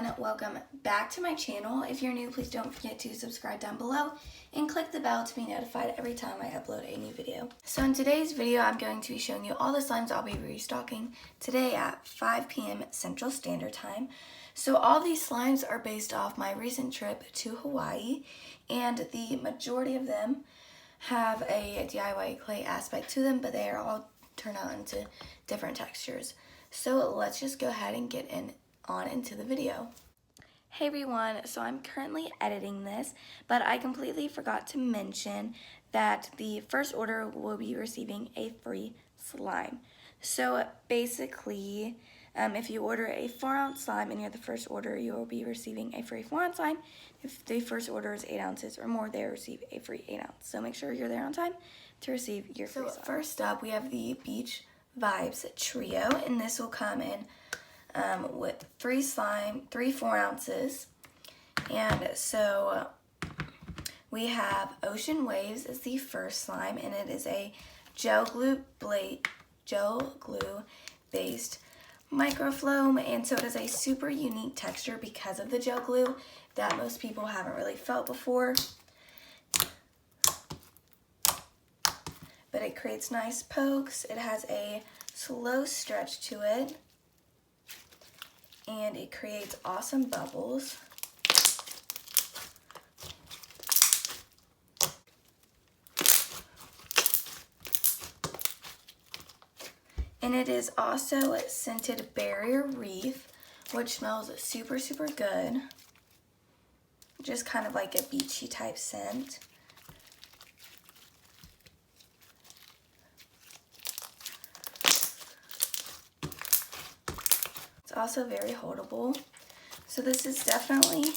everyone, welcome back to my channel. If you're new, please don't forget to subscribe down below and click the bell to be notified every time I upload a new video. So in today's video, I'm going to be showing you all the slimes I'll be restocking today at 5 p.m. Central Standard Time. So all these slimes are based off my recent trip to Hawaii, and the majority of them have a DIY clay aspect to them, but they are all turned out into different textures. So let's just go ahead and get on into the video. Hey everyone, so I'm currently editing this, but I completely forgot to mention that the first order will be receiving a free slime. So basically, if you order a 4-ounce slime and you're the first order, you will be receiving a free 4-ounce slime. If the first order is 8 ounces or more, they receive a free 8 ounce. So make sure you're there on time to receive your free slime. So first up, we have the Beach Vibes Trio, and this will come in with 3 4 ounces. And so we have Ocean Waves is the first slime, and it is a gel glue based microfloam, and so it is a super unique texture because of the gel glue that most people haven't really felt before. But it creates nice pokes. It has a slow stretch to it, and it creates awesome bubbles. And it is also scented Barrier Reef, which smells super, super good. Just kind of like a beachy type scent. It's also very holdable. So this is definitely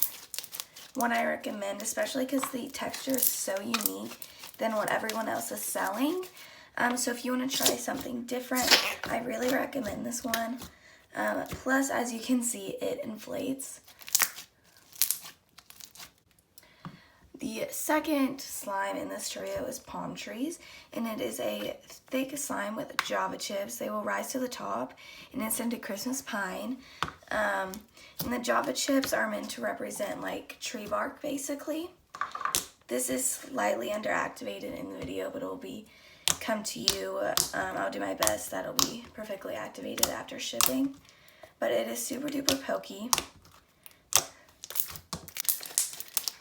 one I recommend, especially because the texture is so unique than what everyone else is selling. So if you want to try something different, I really recommend this one. Plus, as you can see, it inflates. The second slime in this trio is Palm Trees, and it is a thick slime with Java chips. They will rise to the top, and it's scented Christmas Pine. And the Java chips are meant to represent like tree bark, basically. This is slightly underactivated in the video, but it will come to you. I'll do my best. That'll be perfectly activated after shipping. But it is super duper pokey.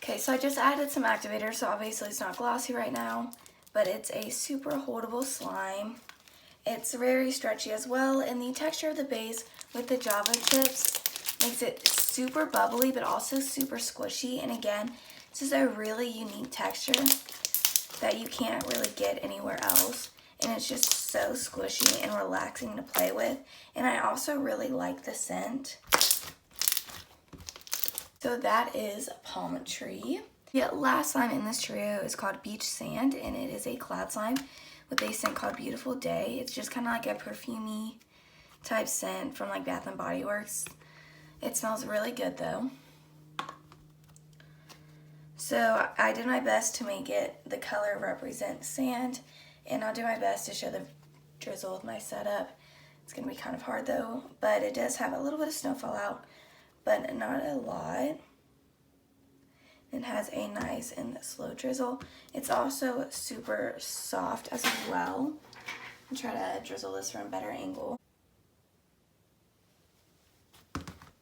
Okay, so I just added some activator, so obviously it's not glossy right now, but it's a super holdable slime. It's very stretchy as well, and the texture of the base with the Java chips makes it super bubbly, but also super squishy. And again, this is a really unique texture that you can't really get anywhere else, and it's just so squishy and relaxing to play with. And I also really like the scent. So that is Palm Tree. The last slime in this trio is called Beach Sand, and it is a cloud slime with a scent called Beautiful Day. It's just kind of like a perfumey type scent from like Bath & Body Works. It smells really good though. So I did my best to make it the color represent sand, and I'll do my best to show the drizzle with my setup. It's going to be kind of hard though, but it does have a little bit of snowfall out, but not a lot. It has a nice and slow drizzle. It's also super soft as well. I'll try to drizzle this from a better angle.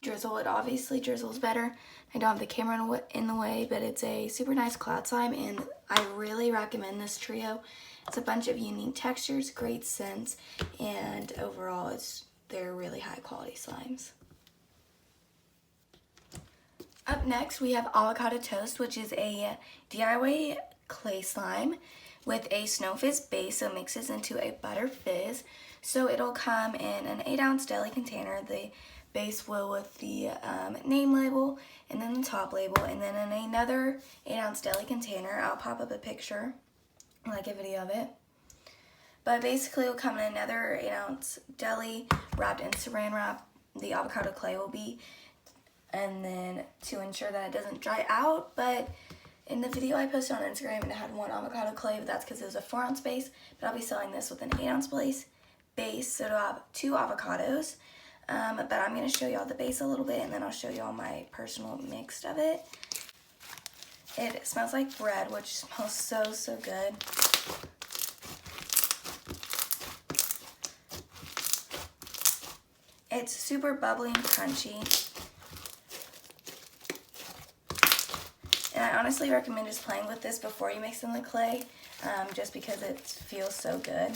Drizzle, it obviously drizzles better. I don't have the camera in the way, but it's a super nice cloud slime, and I really recommend this trio. It's a bunch of unique textures, great scents, and overall they're really high quality slimes. Up next, we have Avocado Toast, which is a DIY clay slime with a snow fizz base, so it mixes into a butter fizz. So it'll come in an 8-ounce deli container. The base will with the name label, and then the top label, and then in another 8-ounce deli container. I'll pop up a picture, like a video of it. But basically, it'll come in another 8-ounce deli wrapped in saran wrap. The avocado clay will be, and then to ensure that it doesn't dry out. But in the video I posted on Instagram, it had 1 avocado clay, but that's because it was a 4-ounce base. But I'll be selling this with an 8-ounce base, so it'll have 2 avocados. but I'm going to show y'all the base a little bit, and then I'll show y'all my personal mix of it. It smells like bread, which smells so, so good. It's super bubbly and crunchy. And I honestly recommend just playing with this before you mix in the clay, just because it feels so good.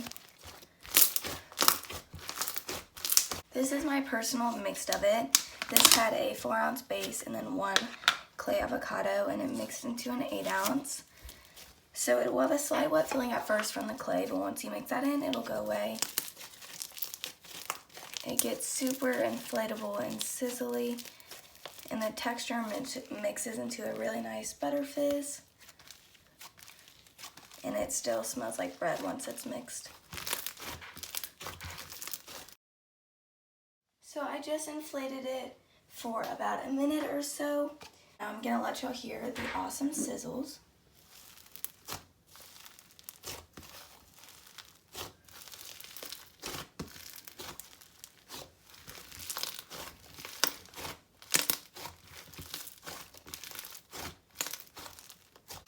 This is my personal mix of it. This had a 4-ounce base and then 1 clay avocado, and it mixed into an 8-ounce. So it will have a slight wet feeling at first from the clay, but once you mix that in, it'll go away. It gets super inflatable and sizzly, and the texture mixes into a really nice butter fizz, and it still smells like bread once it's mixed. So I just inflated it for about a minute or so. I'm gonna let y'all hear the awesome sizzles.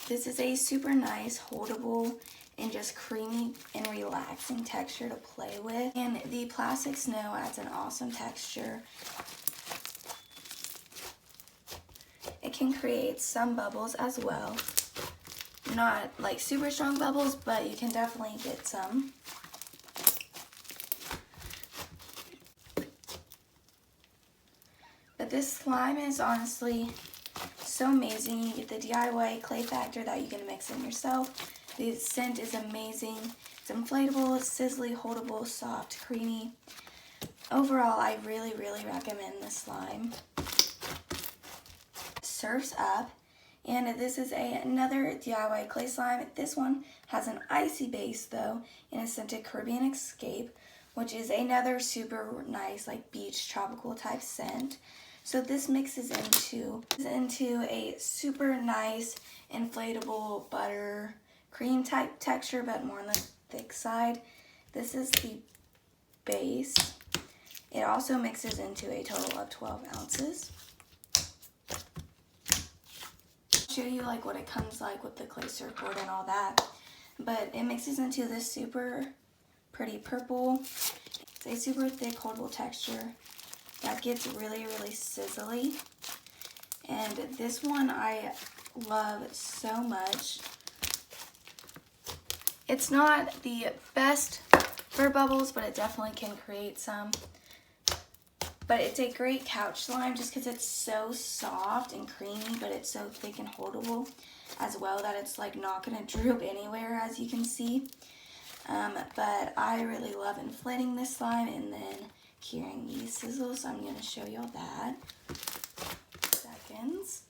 This is a super nice, holdable, and just creamy and relaxing texture to play with. And the plastic snow adds an awesome texture. It can create some bubbles as well. Not like super strong bubbles, but you can definitely get some. But this slime is honestly so amazing. You get the DIY clay factor that you can mix in yourself. The scent is amazing. It's inflatable, sizzly, holdable, soft, creamy. Overall, I really, really recommend this slime. Surf's Up, and this is another DIY clay slime. This one has an icy base though, and is scented Caribbean Escape, which is another super nice like beach tropical type scent. So this mixes into a super nice inflatable butter cream type texture, but more on the thick side. This is the base. It also mixes into a total of 12 ounces. I'll show you like what it comes like with the clay surfboard and all that. But it mixes into this super pretty purple. It's a super thick holdable texture that gets really, really sizzly. And this one I love so much. It's not the best for bubbles, but it definitely can create some. But it's a great couch slime just because it's so soft and creamy, but it's so thick and holdable as well that it's like not going to droop anywhere, as you can see. But I really love inflating this slime and then curing these sizzles, so I'm going to show y'all that. Seconds.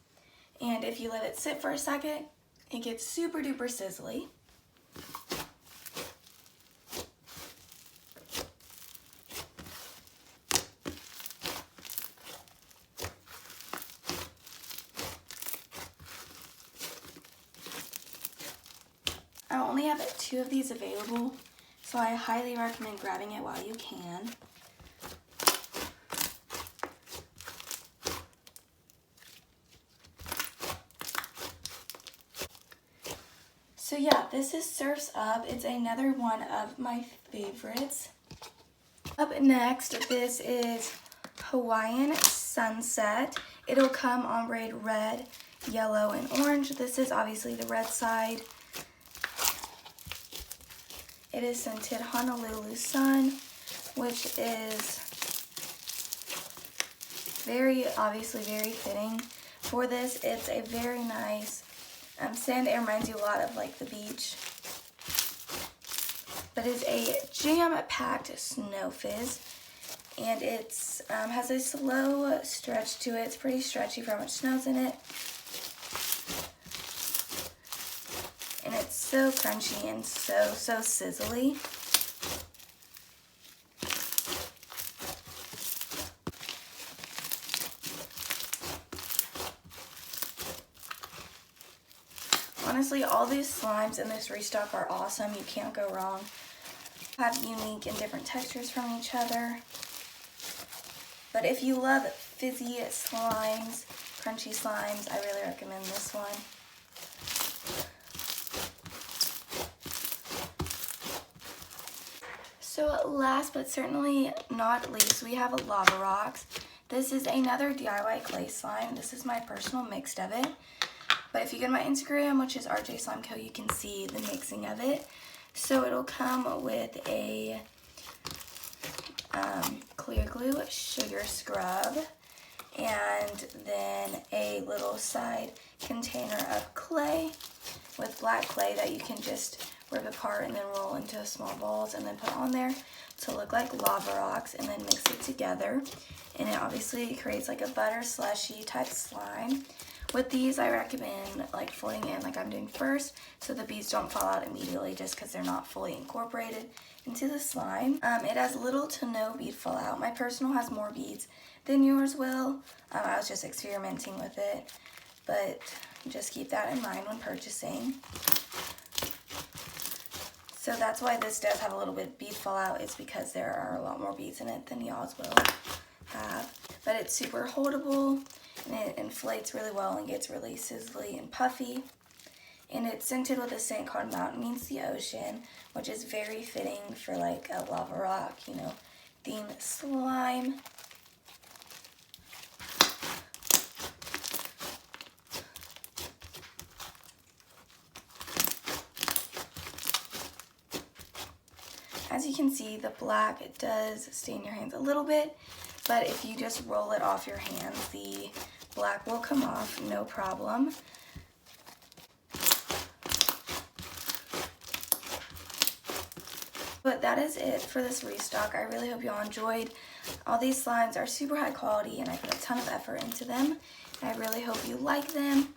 And if you let it sit for a second, it gets super duper sizzly. I only have 2 of these available, so I highly recommend grabbing it while you can. So yeah, this is Surf's Up. It's another one of my favorites. Up next, this is Hawaiian Sunset. It'll come on red, yellow, and orange. This is obviously the red side. It is scented Honolulu Sun, which is obviously very fitting for this. It's a very nice scent. It reminds you a lot of like the beach. But it's a jam-packed snow fizz, and it's has a slow stretch to it. It's pretty stretchy for how much snow's in it. And it's so crunchy and so sizzly. Honestly, all these slimes in this restock are awesome. You can't go wrong. Have unique and different textures from each other. But if you love fizzy slimes, crunchy slimes, I really recommend this one. So last but certainly not least, we have Lava Rocks. This is another DIY clay slime. This is my personal mix of it. But if you go to my Instagram, which is RJ Slime Co., you can see the mixing of it. So it'll come with a clear glue, sugar scrub, and then a little side container of clay with black clay that you can just rip apart and then roll into small balls and then put on there to look like lava rocks, and then mix it together. And it obviously creates like a butter slushy type slime. With these, I recommend like folding in like I'm doing first, so the beads don't fall out immediately just because they're not fully incorporated into the slime. It has little to no bead fallout. My personal has more beads than yours will. I was just experimenting with it, but just keep that in mind when purchasing. So that's why this does have a little bit of bead fallout. It's because there are a lot more beads in it than y'all's will have. But it's super holdable, and it inflates really well and gets really sizzly and puffy. And it's scented with a scent called Mountain Meets the Ocean, which is very fitting for like a lava rock, you know, themed slime. As you can see, the black, it does stain your hands a little bit, but if you just roll it off your hands, the black will come off, no problem. But that is it for this restock. I really hope y'all enjoyed. All these slimes are super high quality, and I put a ton of effort into them. And I really hope you like them.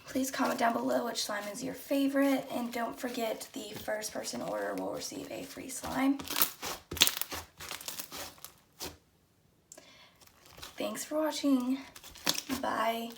Please comment down below which slime is your favorite, and don't forget the first person order will receive a free slime. Thanks for watching. Bye.